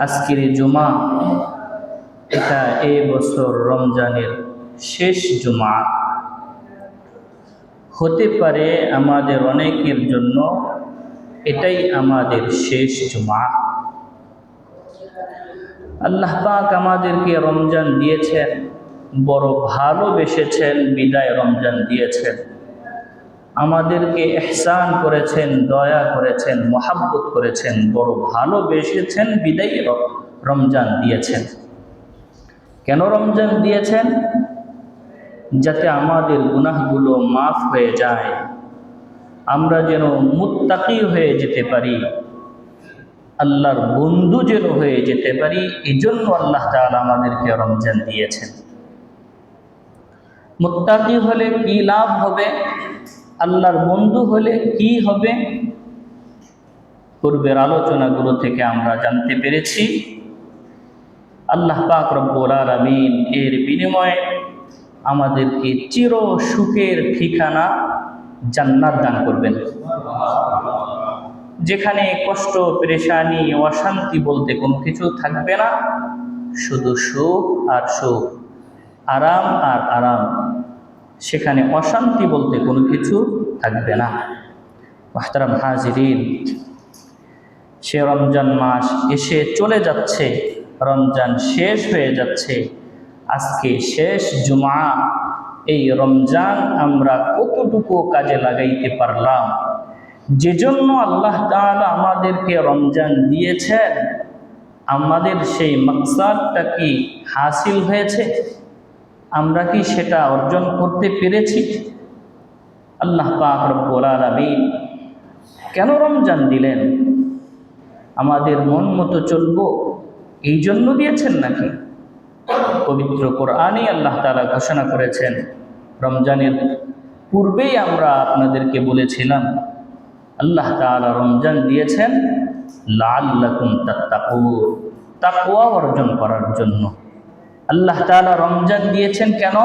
আজকের জুমা এটা এই বছর রমজানের শেষ জুমা হতে পারে। আমাদের অনেকের জন্য এটাই আমাদের শেষ জুমা। আল্লাহ পাক আমাদেরকে রমজান দিয়েছেন, বড় ভালোবেসেছেন, বিদায় রমজান দিয়েছেন। আমাদেরকে ইহসান করেছেন, দয়া করেছেন, মহাব্বত করেছেন, বড় ভালোবেসেছেন, বিদায় রমজান দিয়েছেন। কেন রমজান দিয়েছেন? যাতে আমাদের গুনাহগুলো মাফ হয়ে যায়, আমরা যেন মুত্তাকি হয়ে যেতে পারি, আল্লাহর বন্ধু যেন হয়ে যেতে পারি। এই জন্য আল্লাহ তাআলা আমাদেরকে রমজান দিয়েছেন। মুত্তাকি হলে কি লাভ হবে, আল্লাহর বন্ধু হলে কি হবে, পূর্বের আলোচনাগুলো থেকে আমরা জানতে পেরেছি। আল্লাহ পাক রব্বুল আলামিন এর বিনিময়ে আমাদেরকে চির সুখের ঠিকানা জান্নাত দান করবেন, যেখানে কষ্ট, পেরেশানি, অশান্তি বলতে কোনো কিছু থাকবে না, শুধু সুখ আর সুখ, আরাম আর আরাম। সেখানে অশান্তি বলতে কোনো কিছু থাকবে না। মুহতারাম হাজিরিন, সে রমজান মাস এসে চলে যাচ্ছে, রমজান শেষ হয়ে যাচ্ছে। আজকে শেষ জুমা। এই রমজান আমরা কতটুকু কাজে লাগাইতে পারলাম? যে জন্য আল্লাহ তাআলা আমাদেরকে রমজান দিয়েছেন, আমাদের সেই মাকসাদটা কি হাসিল হয়েছে? আমরা কি সেটা অর্জন করতে পেরেছি? আল্লাহ পাক রব্বুল আলামিন কেন রমজান দিলেন? আমাদের মন মতো চলবো এই জন্য দিয়েছেন নাকি? পবিত্র কোরআনে আল্লাহ তাআলা ঘোষণা করেছেন, রমজানের পূর্বেই আমরা আপনাদেরকে বলেছিলাম, আল্লাহ তাআলা রমজান দিয়েছেন লাআল্লাকুম তাত্তাকুন, তাকওয়া অর্জন করার জন্য। আল্লাহ তাআলা রমজান দিয়েছেন কেন?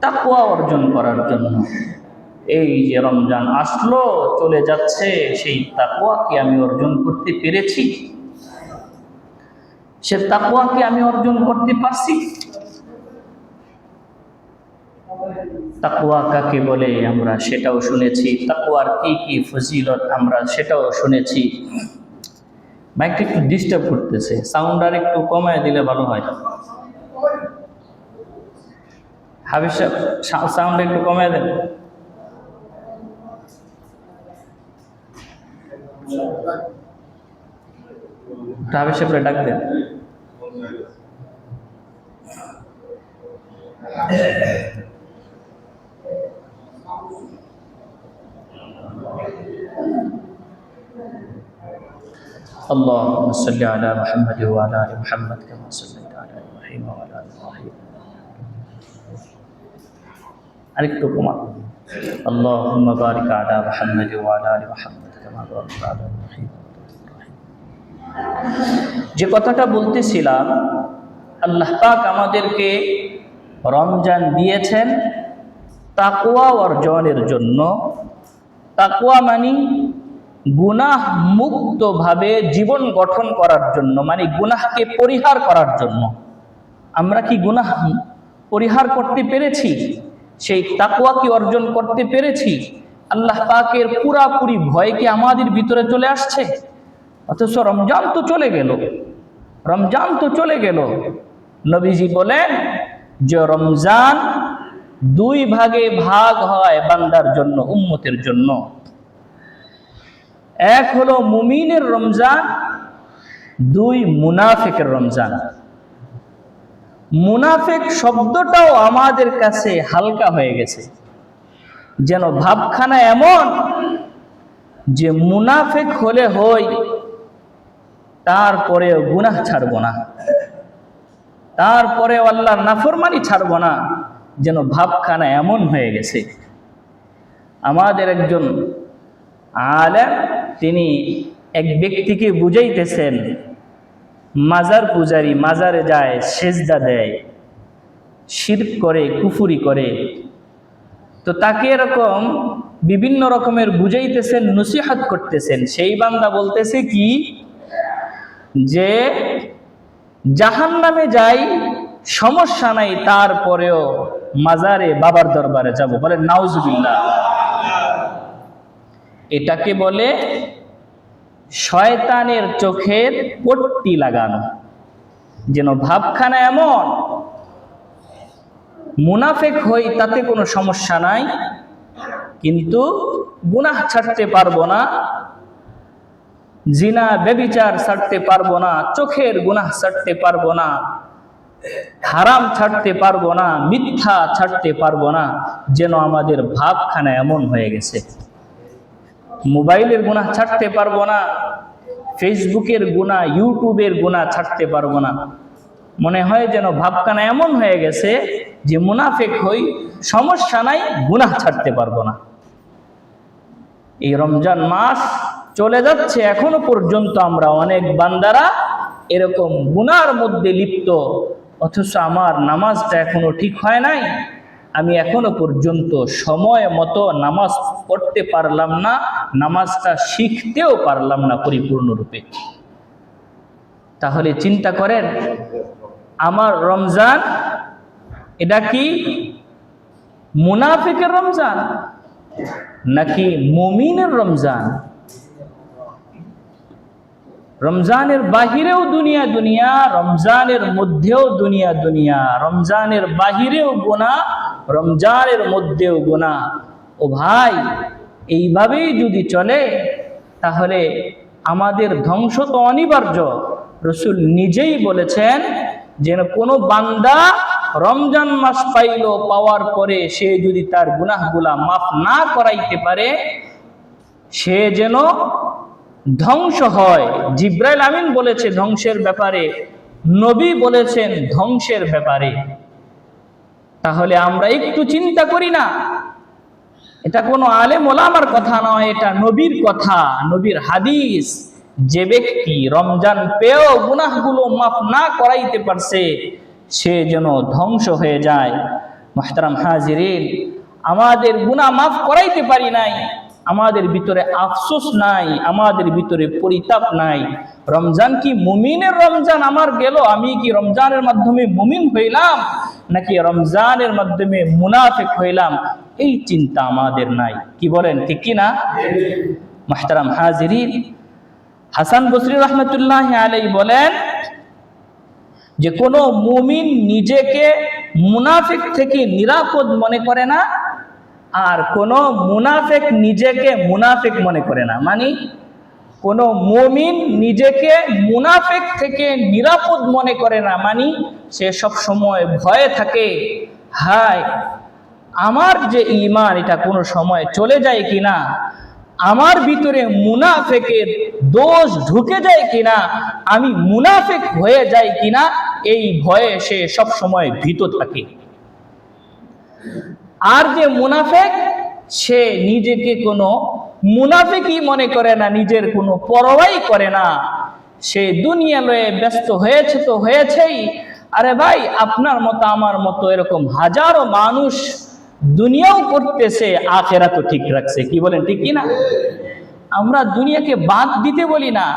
তাকওয়া অর্জন করার জন্য। এই যে রমজান আসলো, চলে যাচ্ছে, সেই তাকওয়া কি আমি অর্জন করতে পেরেছি? সে তাকওয়া কি আমি অর্জন করতে পারছি? তাকওয়া কাকে বলে আমরা সেটাও শুনেছি, তাকওয়ার কি কি ফজিলত আমরা সেটাও শুনেছি। মাইকটা একটু ডিস্টার্ব করতেছে, সাউন্ড আর একটু কমায় দিলে ভালো হয়। হাবিব সাহেব, সাউন্ড একটু কমায় দেন। হাবিব সাহেবরে ডাক দেন। اللهم صل على محمد وعلى ال محمد كما صليت على ابراهيم وعلى ال ابراهيم। আরেকটু কমা। اللهم بارك على محمد وعلى ال محمد كما باركت على ابراهيم وعلى ال ابراهيم। যে কথাটা বলতেছিলাম, আল্লাহ পাক আমাদেরকে রমজান দিয়েছেন তাকওয়া অর্জনের জন্য। তাকওয়া মানে গুনাহ মুক্তভাবে জীবন গঠন করার জন্য, মানে গুনাহকে পরিহার করার জন্য। আমরা কি গুনাহ পরিহার করতে পেরেছি? সেই তাকওয়া কি অর্জন করতে পেরেছি? আল্লাহ পাকের পুরাপুরি ভয় কি আমাদের ভিতরে চলে আসছে? অথচ রমজান তো চলে গেল, রমজান তো চলে গেল। নবীজি বলেন যে রমজান দুই ভাগে ভাগ হয় বান্দার জন্য, উম্মতের জন্য। এক হলো মুমিনের রমজান, দুই মুনাফিকের রমজান। মুনাফিক শব্দটাও আমাদের কাছে হালকা হয়ে গেছে, যেন ভাবখানা এমন যে মুনাফিক হলে হই, তারপরেও গুনাহ ছাড়বো না, তারপরেও আল্লাহর নাফরমানি ছাড়বো না, যেন ভাবখানা এমন হয়ে গেছে। আমাদের একজন আলেম, তিনি এক ব্যক্তিকে বুঝাইতেছেন, মাজার পূজারি, মাজারে যায়, সেজদা দেয়, শিরক করে, কুফরি করে। তো তাকে এরকম বিভিন্ন রকমের বুঝাইতেছেন, নসিহত করতেছেন। সেই বান্দা বলতেছে কি, যে জাহান্নামে যাই সমস্যা নাই, তারপরেও মাজারে বাবার দরবারে যাব, বলে নাউজুবিল্লাহ। এটাকে বলে শয়তানের চোখের পট্টি লাগানো, যেন ভাবখানা এমন মুনাফিক হই তাতে কোনো সমস্যা নাই, কিন্তু গুনাহ ছাড়তে পারবো না, জিনা ব্যভিচার ছাড়তে পারবো না, চোখের গুনাহ ছাড়তে পারবো না, হারাম ছাড়তে পারবো না, মিথ্যা ছাড়তে পারবো না, যেন আমাদের ভাবখানা এমন হয়ে গেছে। মোবাইলের গুনাহ ছাড়তে পারবো না, ফেসবুকের গুনাহ, ইউটিউবের গুনাহ ছাড়তে পারবো না, মনে হয় যেন ভাবখানা এমন হয়ে গেছে যে মুনাফিক হই, সমস্যা নাই, গুনাহ ছাড়তে পারবো না। এই রমজান মাস চলে যাচ্ছে, এখনো পর্যন্ত আমরা অনেক বান্দারা এরকম গুনার মধ্যে লিপ্ত, অথচ আমার নামাজটা এখনো ঠিক হয় নাই, আমি এখনো পর্যন্ত সময় মতো নামাজ পড়তে পারলাম না, নামাজটা শিখতেও পারলাম না পরিপূর্ণরূপে। তাহলে চিন্তা করেন, আমার রমজান এটা কি মুনাফিকের রমজান নাকি মুমিনের রমজান? রমজানের বাহিরেও দুনিয়া দুনিয়া, রমজানের মধ্যেও দুনিয়া দুনিয়া, রমজানের বাহিরেও গুনাহ, রমজানের মধ্যেও গুনাহ। ও ভাই, এইভাবেই যদি চলে তাহলে আমাদের ধ্বংস তো অনিবার্য। রাসূল নিজেই বলেছেন যেন কোনো বান্দা রমজান মাস পাইল, পাওয়ার পরে সে যদি তার গুনাহগুলা মাফ না করাইতে পারে, সে যেন ধ্বংস হয়। জিব্রাইল আমিন বলেছে ধ্বংসের ব্যাপারে, নবী বলেছেন ধ্বংসের ব্যাপারে। তাহলে আমরা একটু চিন্তা করি না? এটা কোনো আলেম ওলামার কথা নয়, এটা নবীর কথা, নবীর হাদিস। যে ব্যক্তি রমজান পেয়েও গুনাহগুলো মাফ না করাইতে পারছে, সে যেন ধ্বংস হয়ে যায়। মুহতারাম হাজিরিন, আমাদের গুনাহ মাফ করাইতে পারি নাই, আমাদের ভিতরে আফসোস নাই, আমাদের ভিতরে পরিতাপ নাই। রমজান কি মুমিনের রমজান আমার গেল, আমি কি রমজানের মাধ্যমে মুমিন হইলাম নাকি রমজানের মাধ্যমে মুনাফিক হইলাম, এই চিন্তা আমাদের নাই। কি বলেন, ঠিক কি না? মুহতারাম হাজিরিন, হাসান বসরি রহমতুল্লাহ আলাইহি বলেন যে কোনো মুমিন নিজেকে মুনাফিক থেকে নিরাপদ মনে করে না, আর কোনো মুনাফিক নিজেকে মুনাফিক মনে করে না। মানে কোনো মুমিন নিজেকে মুনাফিক থেকে নিরাপদ মনে করে না, মানে সে সব সময় ভয়ে থাকে, হায় আমার যে ঈমান এটা কোনো সময় চলে যায় কিনা, আমার ভিতরে মুনাফিকের দোষ ঢুকে যায় কিনা, আমি মুনাফিক হয়ে যাই কিনা, এই ভয়ে সে সব সময় ভীত থাকে। আর যে মুনাফিক, সে নিজেকে কোনো মুনাফিকই মনে করে না, নিজের কোনো পরোয়াই করে না, সে দুনিয়া লয়ে ব্যস্ত হয়েছে তো হয়েছেই। আরে ভাই, আপনার মতো আমার মতো এরকম হাজারো মানুষ দুনিয়াও করতেছে, আখেরাতও ঠিক রাখছে। কি বলেন, ঠিক কি না? আমরা দুনিয়াকে বাদ দিতে বলি না,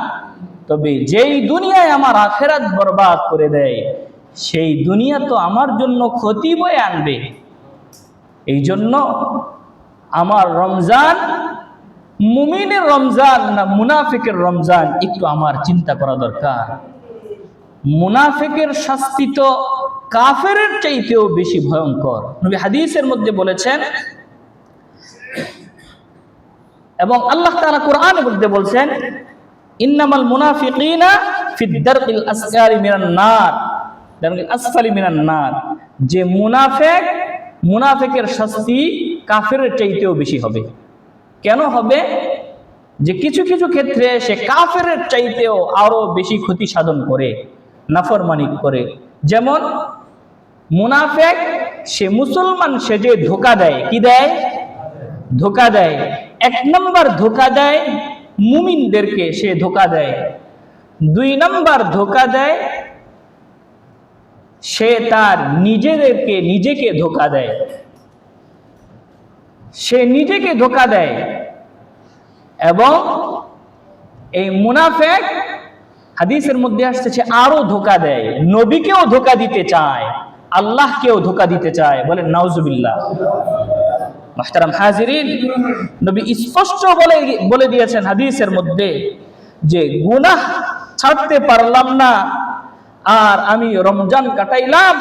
তবে যেই দুনিয়ায় আমার আখেরাত বরবাদ করে দেয়, সেই দুনিয়া তো আমার জন্য ক্ষতি বয়ে আনবে। এই জন্য আমার রমজান মুমিনের রমজান না মুনাফিকের রমজান, একটু আমার চিন্তা করা দরকার। মুনাফিকের শাস্তি তো কাফেরের চাইতেও বেশি ভয়ঙ্কর। নবী হাদিসের মধ্যে বলেছেন, এবং আল্লাহ তাআলা কোরআনের মধ্যে বলছেন, ইন্নামাল মুনাফিকিনা ফিদ দারকিল আসফালি মিনান নার, দারকিল আসফালি মিনান নার। যে মুনাফিকের শাস্তি কাফেরের চাইতেও বেশি হবে। কেন হবে? যে কিছু কিছু ক্ষেত্রে সে কাফেরের চাইতেও আরো বেশি ক্ষতি সাধন করে, নাফরমানি করে। যেমন মুনাফিক সে মুসলমান সেজে ধোঁকা দেয়। কি দেয়? ধোঁকা দেয়। এক নম্বর ধোঁকা দেয় মুমিনদেরকে, সে ধোঁকা দেয়। দুই নম্বর ধোঁকা দেয় সে তার নিজেকে ধোঁকা দেয়, সে নিজেকে ধোঁকা দেয়। এবং এই মুনাফিক হাদিসের মধ্যে আসছে আরো ধোঁকা দেয়, নবীকেও ধোঁকা দিতে চায়, আল্লাহকেও ধোঁকা দিতে চায়। বলেন নাউজুবিল্লাহ। মুহতারাম হাজিরিন, নবী স্পষ্ট বলে দিয়েছেন হাদিসের মধ্যে যে গুনাহ ছাড়তে পারলাম না আর আমি রমজান কাটাইলাম,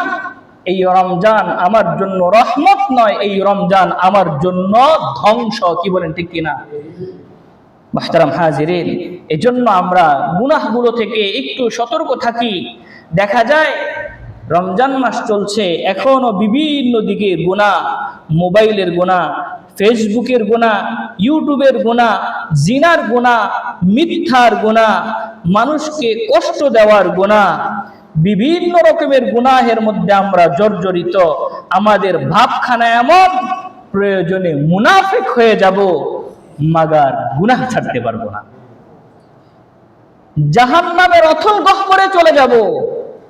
এই রমজান আমার জন্য রহমত নয়, এই রমজান আমার জন্য ধ্বংস। কি বলেন ঠিক কিনা? মুহতারাম হাজিরিন, এজন্য আমরা গুনাহগুলো থেকে একটু সতর্ক থাকি। দেখা যায় রমজান মাস চলছে, এখনো বিভিন্ন দিকে গুনাহ, মোবাইলের গুনাহ, ফেসবুকের গুনাহ, ইউটিউবের গুনাহ, জিনার গুনাহ, মিথ্যার গুনাহ, মানুষকে কষ্ট দেওয়ার গুনাহ, বিভিন্ন রকমের গুনাহের মধ্যে আমরা জর্জরিত। আমাদের ভাবখানা এমন, প্রয়োজনে মুনাফিক হয়ে যাব, মাগার গুনাহ ছাড়তে পারবো না। জাহান্নামের অথল গহ্বরে চলে যাব,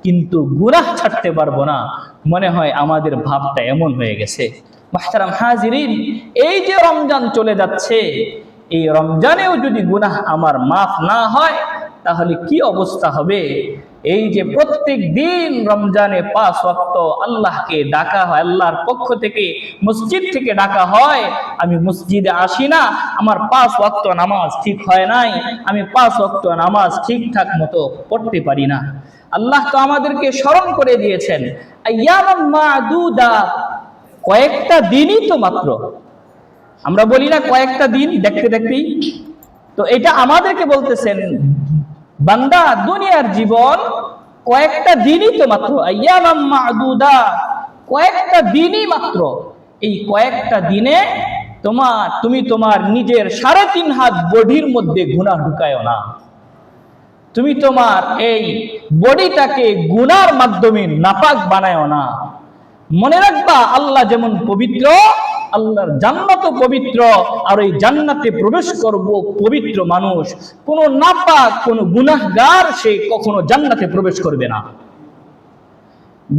কিন্তু গুনাহ ছাড়তে পারবো না। মনে হয় আমাদের ভাবটা এমন হয়ে গেছে। মুহতারাম হাজিরিন, এই যে রমজান চলে যাচ্ছে, এই রমজানেও যদি গুনাহ আমার মাফ না হয় তাহলে কি অবস্থা হবে? এই যে প্রত্যেক দিন রমজানে 5 ওয়াক্ত আল্লাহকে ডাকা হয়, আল্লাহর পক্ষ থেকে মসজিদ থেকে ডাকা হয়, আমি মসজিদে আসি না, আমার 5 ওয়াক্ত নামাজ ঠিক হয় নাই, আমি 5 ওয়াক্ত নামাজ ঠিকঠাক মতো পড়তে পারি না। আল্লাহ তো আমাদেরকে স্মরণ করে দিয়েছেন, আইয়ামান মাদুদা, কয়েকটা দিনই তো মাত্র। আমরা বলি না কয়েকটা দিন, দেখতে দেখতেই তো। এটা আমাদেরকে বলতেছেন, বান্দা দুনিয়ার জীবন কয়েকটা দিনই তো মাত্র, আইয়ামান মাদুদা, কয়েকটা দিনই মাত্র। এই কয়েকটা দিনে তুমি তোমার নিজের 3.5 হাত বডির মধ্যে গুনাহ ঢুকায়ও না। তুমি তোমার এই বডিটাকে গুনার মাধ্যমে নাপাক বানায়ও না। মনে রাখবা, আল্লাহ যেমন পবিত্র, আল্লাহর জান্নাতও পবিত্র, আর ওই জান্নাতে প্রবেশ করব পবিত্র মানুষ। কোন নাপাক, কোন গুনাহগার সে কখনো জান্নাতে প্রবেশ করবে না।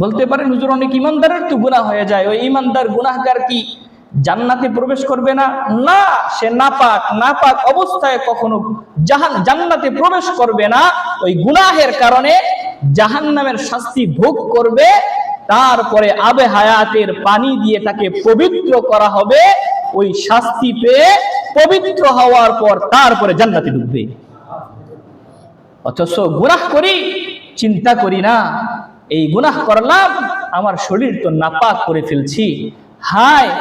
বলতে পারেন হুজুর অনেক ইমানদারের তো গুনাহ হয়ে যায়, ওই ইমানদার গুনাহগার কি জান্নাতে প্রবেশ করবে না? না, সে নাপাক অবস্থায় কখনো জান্নাতে প্রবেশ করবে না। ওই গুনাহের কারণে জাহান্নামের শাস্তি ভোগ করবে, তারপরে আবে হায়াতের পানি দিয়ে তাকে পবিত্র করা হবে। ওই শাস্তি পেয়ে পবিত্র হওয়ার পর তারপরে জান্নাতে ঢুকবে। অথচ গুনাহ করি, চিন্তা করি না, এই গুনাহ করলাম, আমার শরীর তো নাপাক করে ফেলছি, হায়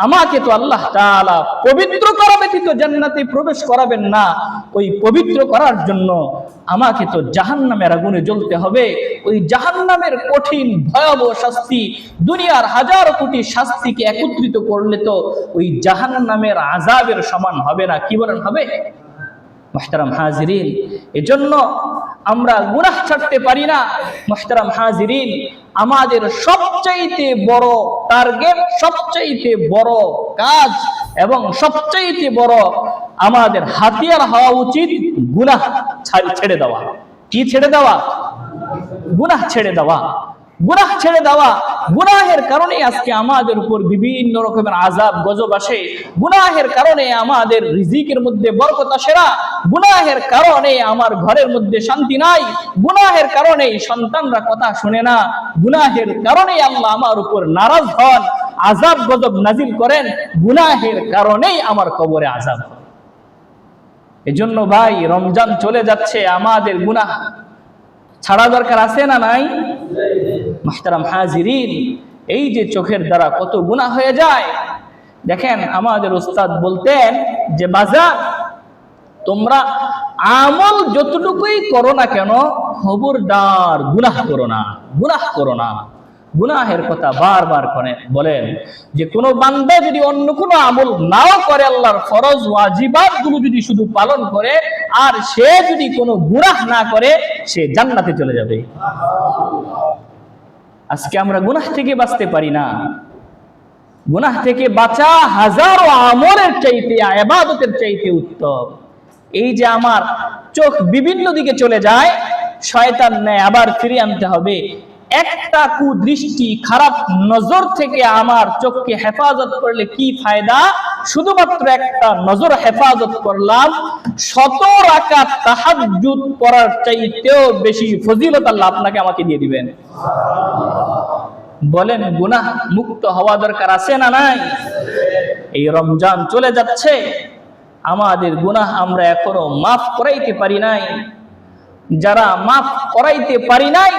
আমাকে তো আল্লাহ তাআলা পবিত্র করা ব্যতীত জান্নাতে প্রবেশ করাবেন না। ওই পবিত্র করার জন্য আমাকে তো জাহান্নামের আগুনে জ্বলতে হবে। ওই জাহান্নামের কঠিন ভয়াবহ শাস্তি, দুনিয়ার হাজার কোটি শাস্তিকে একত্রিত করলে তো ওই জাহান্নামের আযাবের সমান হবে না। কি বলেন, হবে? মুহতারাম হাজিরিন, এজন্য আমরা গুনাহ ছাড়তে পারি না। মুহতারাম হাজিরিন, আমাদের সবচাইতে বড় টার্গেট, সবচাইতে বড় কাজ এবং সবচাইতে বড় আমাদের হাতিয়ার হওয়া উচিত গুনাহ ছেড়ে দেওয়া। কি ছেড়ে দেওয়া? গুনাহ ছেড়ে দেওয়া। গুনাহ ছেড়ে দেওয়া। গুনাহের কারণে আজকে আমাদের উপর বিভিন্ন রকমের আযাব গজব আসে। গুনাহের কারণে আমাদের রিজিকের মধ্যে বরকত আসে না। গুনাহের কারণে আমার ঘরের মধ্যে শান্তি নাই। গুনাহের কারণে সন্তানরা কথা শুনে না। গুনাহের কারণে আল্লাহ আমার উপর নারাজ হন, আযাব গজব নাজিল করেন। গুনাহের কারণেই আমার কবরে আযাব। এজন্য ভাই, রমজান চলে যাচ্ছে, আমাদের গুনাহ ছাড়া দরকার আছে না নাই? মুহতারাম হাজিরিন, এই যে চোখের দ্বারা কত গুনাহ হয়ে যায়। দেখেন, আমাদের উস্তাদ বলতেন যে বাজার, তোমরা আমল যতটুকুই করো না কেন, খবরদার গুনাহ করো না, গুনাহ করো না। গুনাহের কথা বারবার বলেন যে কোনো বান্দা যদি অন্য কোনো আমল নাও করে, আল্লাহর ফরজ ওয়াজিবাত গুলো যদি শুধু পালন করে, আর সে যদি কোনো গুনাহ না করে, সে জান্নাতে চলে যাবে। আজকে আমরা গুনাহ থেকে বাঁচতে পারি না। গুনাহ থেকে বাঁচা হাজারো আমলের চাইতে, ইবাদতের চাইতে উত্তম। এই যে আমার চোখ বিভিন্ন দিকে চলে যায়, শয়তান নেয়, আবার ফিরিয়ে আনতে হবে। একটা কুদৃষ্টি খারাপ নজর থেকে আমার চোখকে হেফাজত করলে কি ফায়দা? শুধুমাত্র একটা নজর হেফাজত করলাম, 100 রাকাত তাহাজ্জুদ পড়ার চাইতেও বেশি ফজিলত আল্লাহ আপনাকে আমাকে দিয়ে দিবেন। বলেন, গুনাহ মুক্ত হওয়া দরকার আছে না নাই? এই রমজান চলে যাচ্ছে, আমাদের গুনাহ আমরা এখনো মাফ করাইতে পারি নাই। যারা মাফ করাইতে পারি নাই